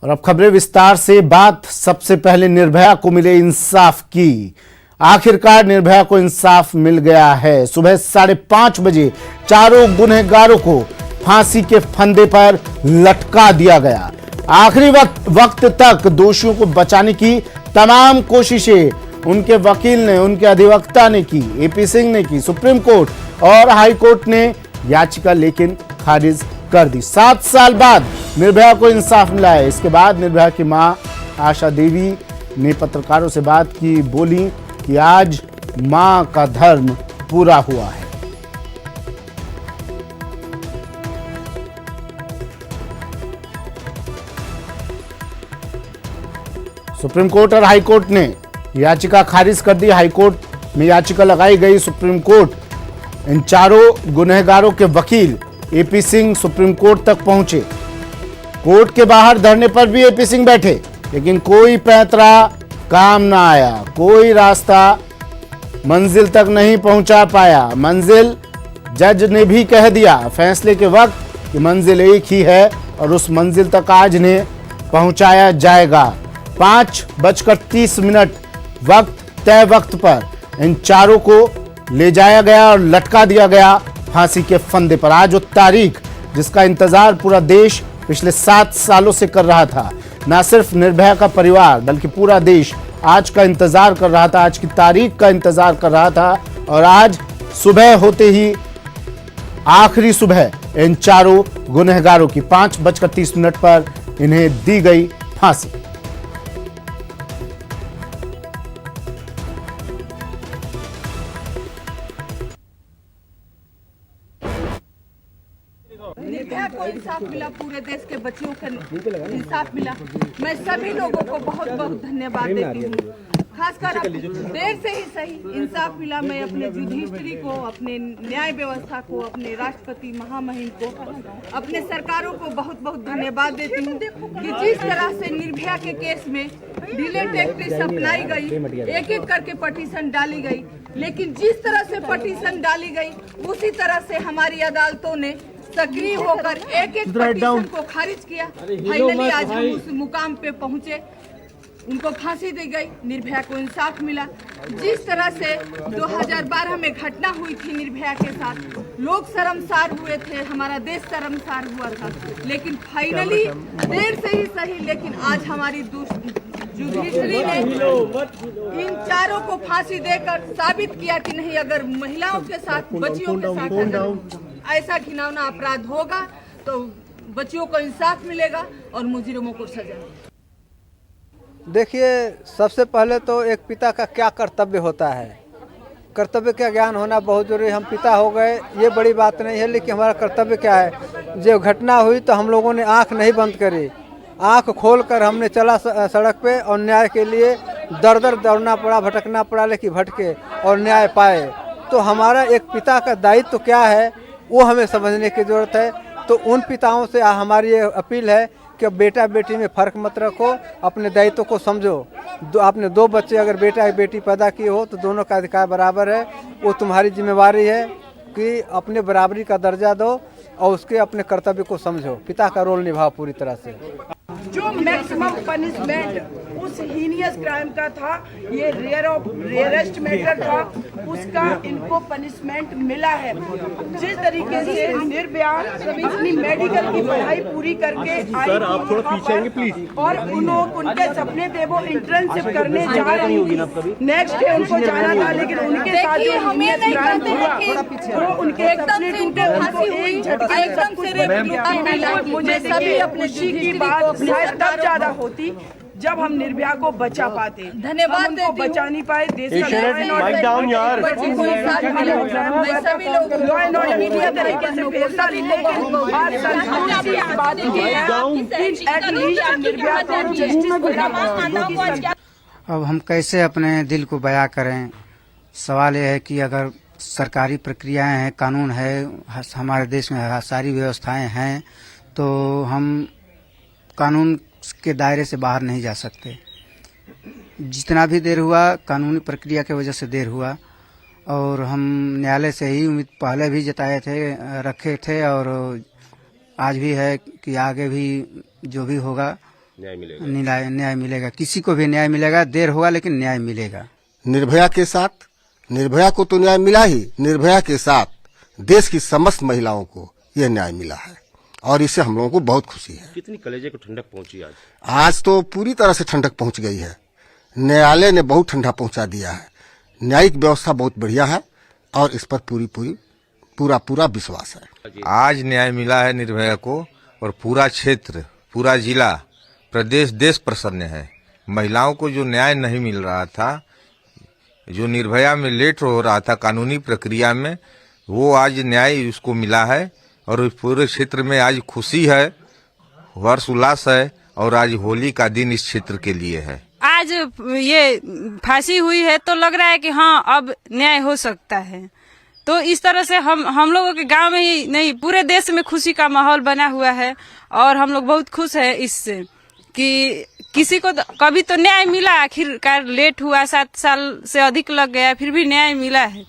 और अब खबरें विस्तार से। बात सबसे पहले निर्भया को मिले इंसाफ की। आखिरकार निर्भया को इंसाफ मिल गया है। सुबह 5:30 बजे चारों गुनहगारों को फांसी के फंदे पर लटका दिया गया। आखिरी वक्त तक दोषियों को बचाने की तमाम कोशिशें उनके वकील ने, उनके अधिवक्ता ने की, एपी सिंह ने की। सुप्रीम कोर्ट और हाई कोर्ट ने याचिका लेकिन खारिज कर दी। 7 साल बाद निर्भया को इंसाफ मिला है। इसके बाद निर्भया की मां आशा देवी ने पत्रकारों से बात की, बोली कि आज मां का धर्म पूरा हुआ है। सुप्रीम कोर्ट और हाई कोर्ट ने याचिका खारिज कर दी। हाई कोर्ट में याचिका लगाई गई। सुप्रीम कोर्ट इन चारों गुनहगारों के वकील एपी सिंह सुप्रीम कोर्ट तक पहुंचे। कोर्ट के बाहर धरने पर भी एपी सिंह बैठे, लेकिन कोई पैंतरा काम ना आया। कोई रास्ता मंजिल तक नहीं पहुंचा पाया। मंजिल जज ने भी कह दिया फैसले के वक्त कि मंजिल एक ही है और उस मंजिल तक आज ने पहुंचाया जाएगा। 5:30 वक्त तय वक्त पर इन चारों को ले जाया गया और लटका दिया गया फांसी के फंदे पर। आज वो तारीख जिसका इंतजार पूरा देश पिछले 7 सालों से कर रहा था। न सिर्फ निर्भया का परिवार बल्कि पूरा देश आज का इंतजार कर रहा था, आज की तारीख का इंतजार कर रहा था। और आज सुबह होते ही आखिरी सुबह इन चारों गुनहगारों की 5:30 पर इन्हें दी गई फांसी। निर्भया को इंसाफ मिला, पूरे देश के बच्चियों को इंसाफ मिला। मैं सभी लोगों को बहुत बहुत धन्यवाद देती हूँ। खासकर देर से ही सही इंसाफ मिला। मैं अपने जुडिशरी को, अपने न्याय व्यवस्था को, अपने राष्ट्रपति महामहिम को, अपने सरकारों को बहुत बहुत धन्यवाद देती हूँ कि जिस तरह से निर्भया के केस में डिले टैक्टिक्स अपनाई गई, एक एक करके पटिशन डाली गई, लेकिन जिस तरह से पटिशन डाली गई उसी तरह से हमारी अदालतों ने सक्रिय होकर एक एक पटिशन को खारिज किया। फाइनली आज हम उस मुकाम पे पहुंचे, उनको फांसी दी गई, निर्भया को इंसाफ मिला। जिस तरह से 2012 में घटना हुई थी निर्भया के साथ, लोग शर्मसार हुए थे, हमारा देश शर्मसार हुआ था, लेकिन फाइनली देर से ही सही, लेकिन आज हमारी जुडिशरी ने इन चारों को फांसी देकर साबित किया कि नहीं, अगर महिलाओं के साथ, बच्चियों के साथ अगर ऐसा घिनौना अपराध होगा तो बच्चियों को इंसाफ मिलेगा और मुजरिमों को सजा। देखिए, सबसे पहले तो एक पिता का क्या कर्तव्य होता है, कर्तव्य का ज्ञान होना बहुत जरूरी है। हम पिता हो गए ये बड़ी बात नहीं है, लेकिन हमारा कर्तव्य क्या है। जब घटना हुई तो हम लोगों ने आंख नहीं बंद करी, आंख खोलकर हमने चला सड़क पे और न्याय के लिए दर दर दौड़ना पड़ा, भटकना पड़ा, लेकिन भटके और न्याय पाए। तो हमारा एक पिता का दायित्व क्या है वो हमें समझने की ज़रूरत है। तो उन पिताओं से हमारी ये अपील है कि बेटा बेटी में फ़र्क मत रखो, अपने दायित्व को समझो। आपने 2 बच्चे अगर बेटा या बेटी पैदा किए हो तो दोनों का अधिकार बराबर है। वो तुम्हारी जिम्मेवारी है कि अपने बराबरी का दर्जा दो और उसके अपने कर्तव्य को समझो, पिता का रोल निभाओ पूरी तरह से। जो मैक्सिमम पनिशमेंट उस हीनियस क्राइम का था, ये रेयरेस्ट मैटर था, उसका इनको पनिशमेंट मिला है। जिस तरीके से निर्भया अपनी मेडिकल की पढ़ाई पूरी करके आई सर, आप थोड़ा पीछे आएंगे प्लीज। और उनके सपने थे वो इंटर्नशिप करने जा रही थी, नेक्स्ट डे उनको जाना था, लेकिन उनके साथ जो हीनियस क्राइम हुआ तो उनके सपने टूटे, उनको एक झटके। मुझे सभी अपने खुशी की बात तब ज्यादा होती जब हम निर्भया को बचा पाते। धन्यवाद हम उनको बचा नहीं पाए। देश का लॉ एंड ऑर्डर मीडिया तरीके से फैसला ली, लेकिन आज संतोष की बात है। अब हम कैसे अपने दिल को बयां करें। सवाल यह है कि अगर सरकारी प्रक्रियाएं हैं, कानून है, हमारे देश में सारी व्यवस्थाएं हैं, तो हम कानून के दायरे से बाहर नहीं जा सकते। जितना भी देर हुआ कानूनी प्रक्रिया की वजह से देर हुआ, और हम न्यायालय से ही उम्मीद पहले भी जताए थे, रखे थे, और आज भी है कि आगे भी जो भी होगा न्याय मिलेगा, किसी को भी न्याय मिलेगा, देर होगा लेकिन न्याय मिलेगा। निर्भया के साथ, निर्भया को तो न्याय मिला ही, निर्भया के साथ देश की समस्त महिलाओं को यह न्याय मिला है और इससे हम लोगों को बहुत खुशी है। कितनी कलेजे को ठंडक पहुंची आज? आज तो पूरी तरह से ठंडक पहुंच गई है। न्यायालय ने बहुत ठंडा पहुंचा दिया है। न्यायिक व्यवस्था बहुत बढ़िया है और इस पर पूरा विश्वास है। आज न्याय मिला है निर्भया को और पूरा क्षेत्र, पूरा जिला, प्रदेश, देश प्रसन्न है। महिलाओं को जो न्याय नहीं मिल रहा था, जो निर्भया में लेट हो रहा था कानूनी प्रक्रिया में, वो आज न्याय उसको मिला है और पूरे क्षेत्र में आज खुशी है, हर्ष उल्लास है और आज होली का दिन इस क्षेत्र के लिए है। आज ये फांसी हुई है तो लग रहा है कि हाँ अब न्याय हो सकता है। तो इस तरह से हम लोगों के गांव में ही नहीं, पूरे देश में खुशी का माहौल बना हुआ है और हम लोग बहुत खुश है इससे कि किसी को कभी तो न्याय मिला। आखिरकार लेट हुआ, 7 साल से अधिक लग गया, फिर भी न्याय मिला है।